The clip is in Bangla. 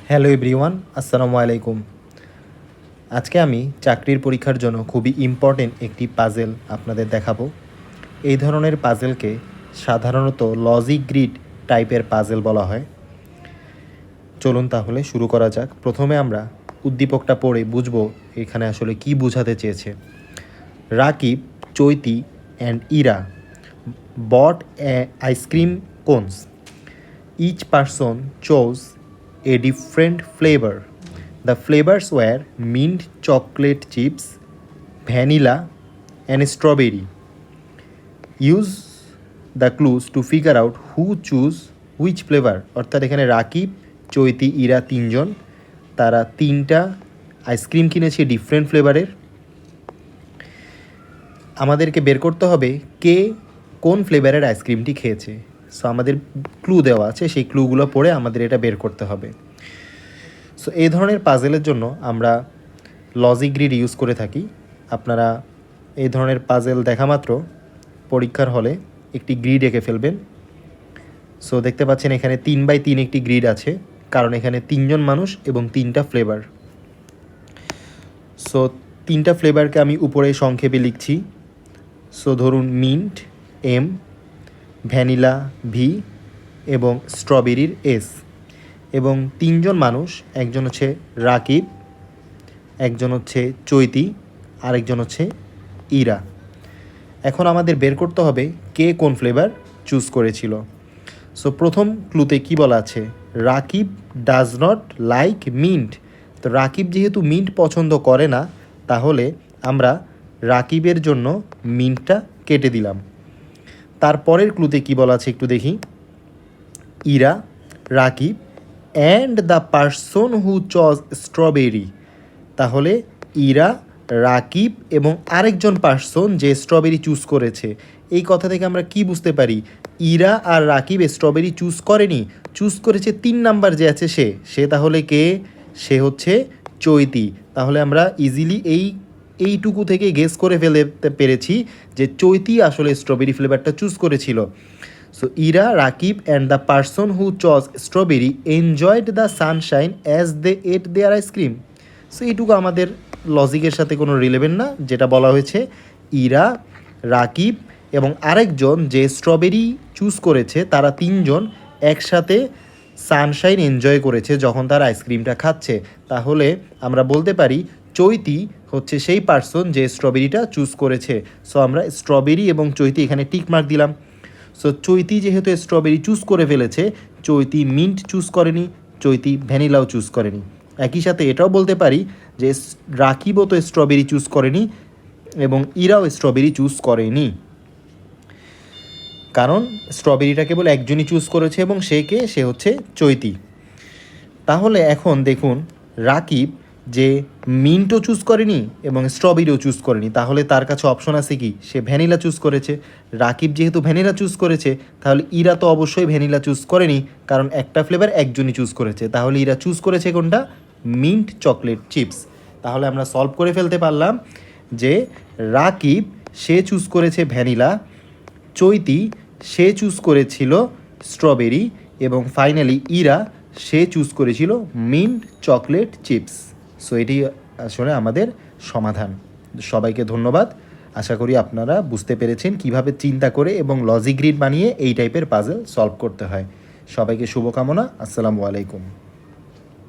হ্যালো এভরিওয়ান, আসসালামু আলাইকুম। আজকে আমি চাকরির পরীক্ষার জন্য খুবই ইম্পর্টেন্ট একটি পাজেল আপনাদের দেখাবো। এই ধরনের পাজেলকে সাধারণত লজিক গ্রিড টাইপের পাজেল বলা হয়। চলুন তাহলে শুরু করা যাক। প্রথমে আমরা উদ্দীপকটা পড়ে বুঝবো এখানে আসলে কি বোঝাতে চেয়েছে। Rakib, Chaiti and Ira bought ice cream cones. Each person chose a different flavor. The flavors were mint chocolate chips, vanilla, and strawberry. Use the clues to figure out who chose which flavor. অর্থাৎ এখানে রাকিব, চৈতি, ইরা তিনজন, তারা তিনটা আইসক্রিম কিনেছে ডিফারেন্ট ফ্লেভারের। আমাদেরকে বের করতে হবে কে কোন ফ্লেভারের আইসক্রিমটি খেয়েছে। সো আমাদের ক্লু দেওয়া আছে, সেই ক্লুগুলো পড়ে আমাদের এটা বের করতে হবে। সো এই ধরনের পাজেলের জন্য আমরা লজিক গ্রিড ইউজ করে থাকি। আপনারা এই ধরনের পাজেল দেখা মাত্র পরীক্ষার হলে একটি গ্রিড এঁকে ফেলবেন। সো দেখতে পাচ্ছেন এখানে 3x3 একটি গ্রিড আছে, কারণ এখানে তিনজন মানুষ এবং তিনটা ফ্লেভার। সো তিনটা ফ্লেভারকে আমি উপরে সংক্ষেপে লিখছি। সো ধরুন মিন্ট এম, ভ্যানিলা ভি এবং স্ট্রবেরির এস। এবং তিনজন মানুষ, একজন হচ্ছে রাকিব, একজন হচ্ছে চৈতি, আরেকজন হচ্ছে ইরা। এখন আমাদের বের করতে হবে কে কোন ফ্লেভার চুজ করেছিল। সো প্রথম ক্লুতে কি বলা আছে, Rakib does not like mint. তো রাকিব যেহেতু মিন্ট পছন্দ করে না, তাহলে আমরা রাকিবের জন্য মিন্টটা কেটে দিলাম। তারপরের ক্লুতে কি বলা আছে একটু দেখি, Ira, Rakib and the person who chose strawberry. তাহলে ইরা, রাকিব এবং আরেকজন পারসন যে স্ট্রবেরি চুজ করেছে। এই কথা থেকে আমরা কি বুঝতে পারি, ইরা আর রাকিব স্ট্রবেরি চুজ করেনি, চুজ করেছে 3 নাম্বার যে আছে সে তাহলে কে, সে হচ্ছে চৈতি। তাহলে আমরা ইজিলি এইটুকু থেকে গেস করে ফেলতে পেরেছি যে চৈতি আসলে স্ট্রবেরি ফ্লেভারটা চুজ করেছিল। So Ira, Rakib and the person who chose strawberry enjoyed the sunshine as they ate their ice cream. So এইটুকু আমাদের লজিকের সাথে কোনো রিলেভেন্ট না। যেটা বলা হয়েছে, ইরা, রাকিব এবং আরেকজন যে স্ট্রবেরি চুজ করেছে, তারা তিনজন একসাথে সানশাইন এনজয় করেছে যখন তারা আইসক্রিমটা খাচ্ছে। তাহলে আমরা বলতে পারি চৈতি হচ্ছে সেই পার্সন যে স্ট্রবেরিটা চুজ করেছে। সো আমরা স্ট্রবেরি এবং চৈতি এখানে টিক মার্ক দিলাম। সো চৈতি যেহেতু স্ট্রবেরি চুজ করে ফেলেছে, চৈতি মিন্ট চুজ করেনি, চৈতি ভ্যানিলাও চুজ করেনি। একই সাথে এটাও বলতে পারি যে রাকিবও তো স্ট্রবেরি চুজ করেনি এবং ইরাও স্ট্রবেরি চুজ করেনি, কারণ স্ট্রবেরিটা কেবল একজনই চুজ করেছে এবং সে হচ্ছে চৈতি। তাহলে এখন দেখুন, রাকিব যে মিন্টও চুজ করেনি এবং স্ট্রবেরিও চুজ করেনি, তাহলে তার কাছে অপশন আছে কি, সে ভ্যানিলা চুজ করেছে। রাকিব যেহেতু ভ্যানিলা চুজ করেছে, তাহলে ইরা তো অবশ্যই ভ্যানিলা চুজ করেনি, কারণ একটা ফ্লেভার একজনই চুজ করেছে। তাহলে ইরা চুজ করেছে কোনটা, মিন্ট চকলেট চিপস। তাহলে আমরা সলভ করে ফেলতে পারলাম যে রাকিব সে চুজ করেছে ভ্যানিলা, চৈতি সে চুজ করেছিল স্ট্রবেরি এবং ফাইনালি ইরা সে চুজ করেছিল মিন্ট চকলেট চিপস। সো এটি আসলে আমাদের সমাধান। সবাইকে ধন্যবাদ। আশা করি আপনারা বুঝতে পেরেছেন কিভাবে চিন্তা করে এবং লজিক গ্রিড বানিয়ে এই টাইপের পাজল সলভ করতে হয়। সবাইকে শুভকামনা। আসসালামু আলাইকুম।